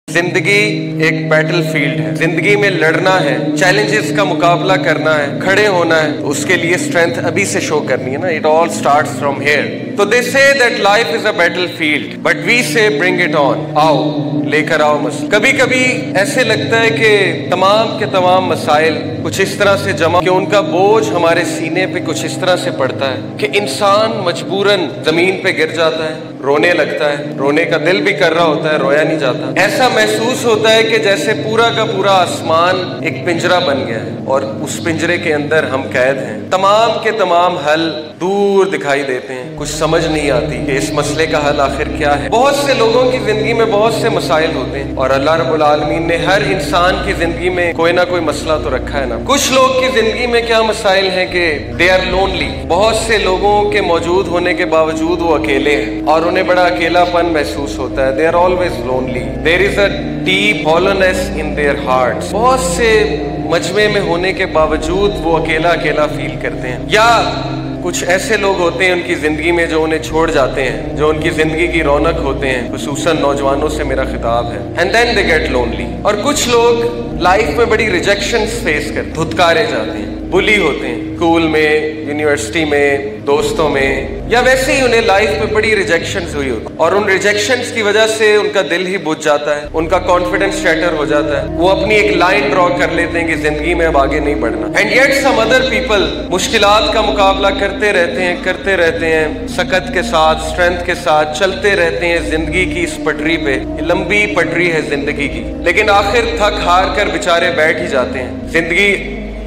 जिंदगी एक battle field है। जिंदगी में लड़ना है, चैलेंजेस का मुकाबला करना है, खड़े होना है, तो उसके लिए स्ट्रेंथ अभी से शो करनी है ना। It all starts from here. तो they say that life is a battle field, but we say bring it on. आओ, लेकर आओ मसले। कभी कभी ऐसे लगता है कि तमाम के तमाम मसाइल कुछ इस तरह से जमा कि उनका बोझ हमारे सीने पे कुछ इस तरह से पड़ता है कि इंसान मजबूरन जमीन पे गिर जाता है, रोने लगता है। रोने का दिल भी कर रहा होता है, रोया नहीं जाता। ऐसा महसूस होता है कि जैसे पूरा का पूरा आसमान एक पिंजरा बन गया है और उस पिंजरे के अंदर हम कैद हैं। तमाम के तमाम हल दूर दिखाई देते हैं, कुछ समझ नहीं आती कि इस मसले का हल आखिर क्या है। बहुत से लोगों की जिंदगी में बहुत से मसाइल होते हैं और अल्लाह रब्बुल आलमीन ने हर इंसान की जिंदगी में कोई ना कोई मसला तो रखा है ना। कुछ लोग की जिंदगी में क्या मसाइल हैं कि दे आर लोनली। बहुत से लोगों के मौजूद होने के बावजूद वो अकेले हैं और उन्हें बड़ा अकेलापन महसूस होता है। They are always lonely. There is a deep hollowness in their hearts. बहुत से मजमे में होने के बावजूद वो अकेला अकेला फील करते हैं। या कुछ ऐसे लोग होते हैं उनकी जिंदगी में जो उन्हें छोड़ जाते हैं, जो उनकी जिंदगी की रौनक होते हैं, खुसूसन नौजवानों से मेरा खिताब है। And then they get lonely. और कुछ लोग लाइफ में बड़ी रिजेक्शंस फेस करते, धुतकारे जाते हैं, बुली होते हैं, स्कूल में, यूनिवर्सिटी में, दोस्तों में, या वैसे ही उन्हें लाइफ में बड़ी रिजेक्शंस हुई होती और उन रिजेक्शंस की वजह से उनका दिल ही बुझ जाता है, उनका कॉन्फिडेंस शैटर हो जाता है। वो अपनी एक लाइन ड्रॉ कर लेते हैं कि जिंदगी में अब आगे नहीं बढ़ना। And yet some other people मुश्किलात का मुकाबला करते रहते हैं, सकत के साथ, स्ट्रेंथ के साथ चलते रहते हैं जिंदगी की इस पटरी पे। लंबी पटरी है जिंदगी की, लेकिन आखिर थक हार कर बेचारे बैठ ही जाते हैं। जिंदगी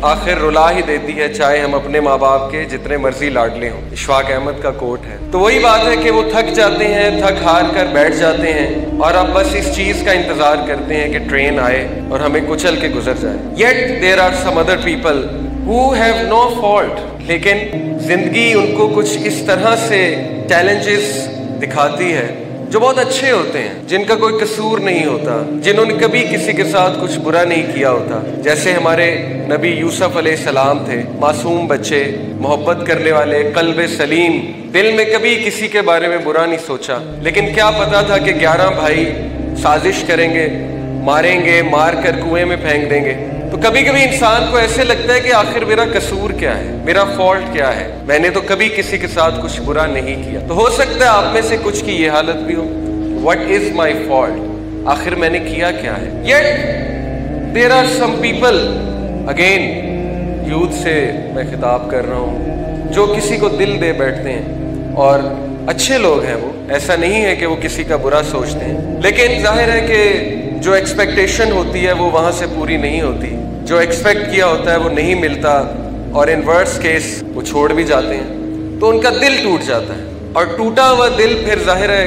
आखिर रुला ही देती है, चाहे हम अपने माँ बाप के जितने मर्जी लाडले हों। इशफाक अहमद का कोट है। तो वही बात है कि वो थक जाते हैं, थक हार कर बैठ जाते हैं और अब बस इस चीज का इंतजार करते हैं कि ट्रेन आए और हमें कुचल के गुजर जाए। Yet there are some other people who have no fault, लेकिन जिंदगी उनको कुछ इस तरह से चैलेंजेस दिखाती है जो बहुत अच्छे होते हैं, जिनका कोई कसूर नहीं होता, जिन्होंने कभी किसी के साथ कुछ बुरा नहीं किया होता। जैसे हमारे नबी यूसुफ अलैहिस्सलाम थे, मासूम बच्चे, मोहब्बत करने वाले, कल्ब सलीम, दिल में कभी किसी के बारे में बुरा नहीं सोचा। लेकिन क्या पता था कि 11 भाई साजिश करेंगे, मारेंगे, मार कर कुएं में फेंक देंगे। तो कभी कभी इंसान को ऐसे लगता है कि आखिर मेरा कसूर क्या है, मेरा फॉल्ट क्या है, मैंने तो कभी किसी के साथ कुछ बुरा नहीं किया। तो हो सकता है आप में से कुछ की ये हालत भी हो, व्हाट इज माई फॉल्ट, आखिर मैंने किया क्या है। Yet there are some people, again youth से मैं खिताब कर रहा हूँ, जो किसी को दिल दे बैठते हैं और अच्छे लोग हैं। वो ऐसा नहीं है कि वो किसी का बुरा सोचते हैं, लेकिन जाहिर है कि जो एक्सपेक्टेशन होती है वो वहाँ से पूरी नहीं होती, जो एक्सपेक्ट किया होता है वो नहीं मिलता और इन वर्स्ट केस वो छोड़ भी जाते हैं, तो उनका दिल टूट जाता है। और टूटा हुआ दिल फिर जाहिर है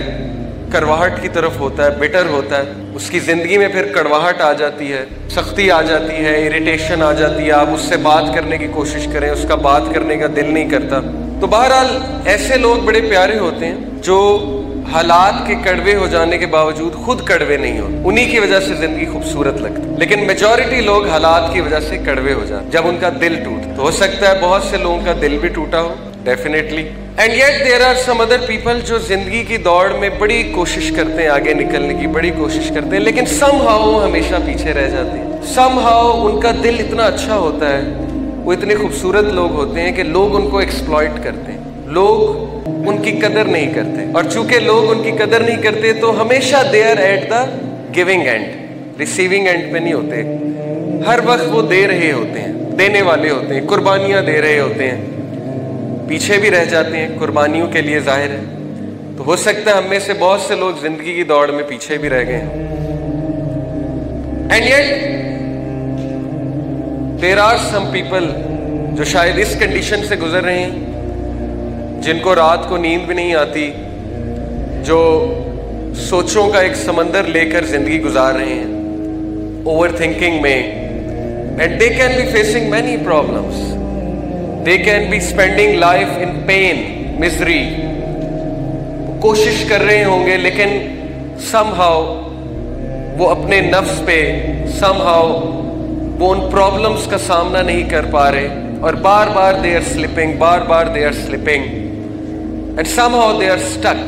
कड़वाहट की तरफ होता है, बिटर होता है। उसकी ज़िंदगी में फिर कड़वाहट आ जाती है, सख्ती आ जाती है, इरिटेशन आ जाती है। आप उससे बात करने की कोशिश करें, उसका बात करने का दिल नहीं करता। तो बहरहाल ऐसे लोग बड़े प्यारे होते हैं जो हालात के कड़वे हो जाने के बावजूद खुद कड़वे नहीं होते, उन्हीं की वजह से जिंदगी खूबसूरत लगती है। लेकिन मेजॉरिटी लोग हालात की वजह से कड़वे हो जाते जब उनका दिल टूट। तो हो सकता है बहुत से लोगों का दिल भी टूटा हो, definitely. And yet there are some other people जो जिंदगी की दौड़ में बड़ी कोशिश करते हैं, आगे निकलने की बड़ी कोशिश करते हैं, लेकिन समहाउ हमेशा पीछे रह जाते हैं। समहाउ उनका दिल इतना अच्छा होता है, वो इतने खूबसूरत लोग होते हैं कि लोग उनको एक्सप्लॉइट करते हैं, लोग उनकी कदर नहीं करते। और चूंकि लोग उनकी कदर नहीं करते तो हमेशा they are at the giving end, receiving end पे नहीं होते। हर वक्त वो दे रहे होते हैं, देने वाले होते हैं, कुर्बानियां दे रहे होते हैं, पीछे भी रह जाते हैं कुर्बानियों के लिए, जाहिर है। तो हो सकता है हम में से बहुत से लोग जिंदगी की दौड़ में पीछे भी रह गए हैं। And yet there are some people जो शायद इस कंडीशन से गुजर रहे हैं, जिनको रात को नींद भी नहीं आती, जो सोचों का एक समंदर लेकर जिंदगी गुजार रहे हैं, ओवर थिंकिंग में। And they can be facing many problems, they can be spending life in pen, misery. कोशिश कर रहे होंगे लेकिन समहाउ वो अपने नफ्स पे, समहाउ वो उन प्रॉब्लम्स का सामना नहीं कर पा रहे और बार बार दे आर स्लिपिंग, बार बार they are slipping and somehow they are stuck।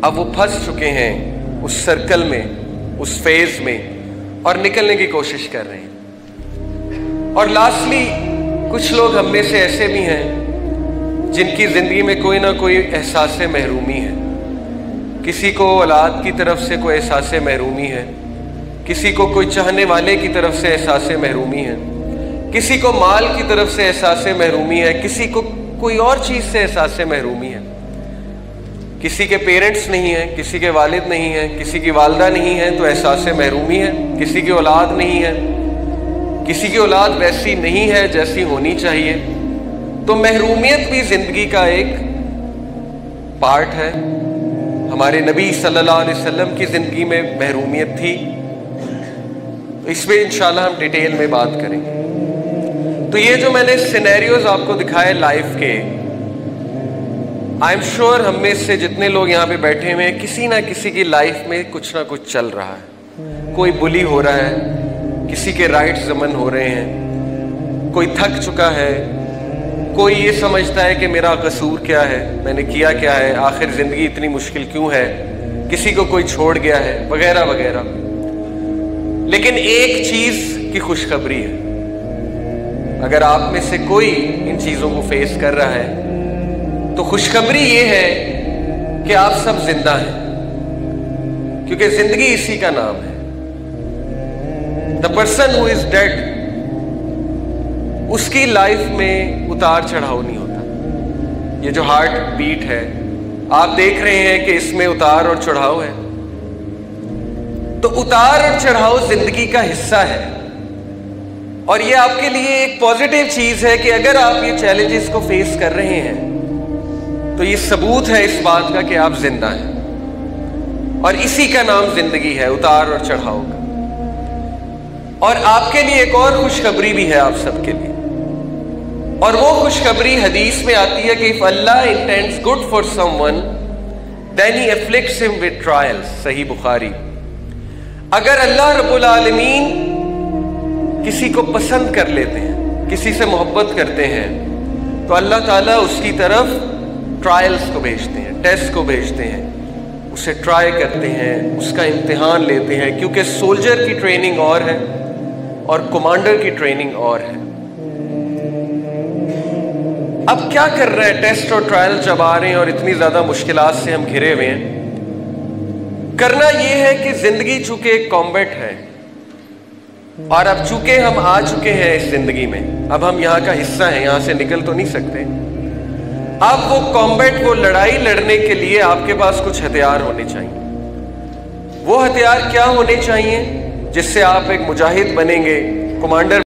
अब वो फंस चुके हैं उस सर्कल में उस फेज में और निकलने की कोशिश कर रहे हैं। और लास्टली कुछ लोग हम में से ऐसे भी हैं जिनकी ज़िंदगी में कोई ना कोई एहसास महरूमी है। किसी को औलाद की तरफ से कोई एहसास महरूमी है, किसी को कोई चाहने वाले की तरफ से एहसास महरूमी है, किसी को माल की तरफ से एहसास महरूमी है, किसी को कोई और चीज़ से एहसास महरूमी है। किसी के पेरेंट्स नहीं हैं, किसी के वालिद नहीं हैं, किसी की वालदा नहीं है तो एहसास महरूमी है। किसी की औलाद नहीं है, किसी की औलाद वैसी नहीं है जैसी होनी चाहिए। तो महरूमियत भी ज़िंदगी का एक पार्ट है। हमारे नबी सल्लल्लाहु अलैहि वसल्लम की ज़िंदगी में महरूमियत थी। इस पर इंशाल्लाह हम डिटेल में बात करेंगे। तो ये जो मैंने सिनेरियोज आपको दिखाए लाइफ के, आई एम श्योर हम में से जितने लोग यहाँ पे बैठे हुए हैं, किसी ना किसी की लाइफ में कुछ ना कुछ चल रहा है। कोई बुली हो रहा है, किसी के राइट्स ज़मन हो रहे हैं, कोई थक चुका है, कोई ये समझता है कि मेरा कसूर क्या है, मैंने किया क्या है, आखिर ज़िंदगी इतनी मुश्किल क्यों है, किसी को कोई छोड़ गया है, वगैरह वगैरह। लेकिन एक चीज़ की खुशखबरी है, अगर आप में से कोई इन चीज़ों को फेस कर रहा है तो खुशखबरी ये है कि आप सब जिंदा हैं, क्योंकि जिंदगी इसी का नाम है। The person who is dead, उसकी लाइफ में उतार चढ़ाव नहीं होता। ये जो हार्ट बीट है आप देख रहे हैं कि इसमें उतार और चढ़ाव है। तो उतार और चढ़ाव जिंदगी का हिस्सा है, और ये आपके लिए एक पॉजिटिव चीज है कि अगर आप ये चैलेंजेस को फेस कर रहे हैं तो ये सबूत है इस बात का कि आप जिंदा हैं, और इसी का नाम जिंदगी है, उतार और चढ़ाव का। और आपके लिए एक और खुशखबरी भी है आप सबके लिए, और वो खुशखबरी हदीस में आती है कि if Allah intends good for someone then he afflicts him with trials. Sahih Bukhari. अगर अल्लाह रब्बुल आलमीन किसी को पसंद कर लेते हैं, किसी से मोहब्बत करते हैं, तो अल्लाह ताला उसकी तरफ ट्रायल्स को भेजते हैं, टेस्ट को भेजते हैं, उसे ट्राई करते हैं, उसका इम्तिहान लेते हैं। क्योंकि सोल्जर की ट्रेनिंग और है और कमांडर की ट्रेनिंग और है। अब क्या कर रहे हैं, टेस्ट और ट्रायल जब आ रहे हैं और इतनी ज़्यादा मुश्किलात से हम घिरे हुए हैं, करना यह है कि ज़िंदगी चूँकि एक कॉम्बैट है, और अब चूंकि हम आ चुके हैं इस जिंदगी में, अब हम यहाँ का हिस्सा हैं, यहाँ से निकल तो नहीं सकते। अब वो कॉम्बैट, वो लड़ाई लड़ने के लिए आपके पास कुछ हथियार होने चाहिए। वो हथियार क्या होने चाहिए जिससे आप एक मुजाहिद बनेंगे, कमांडर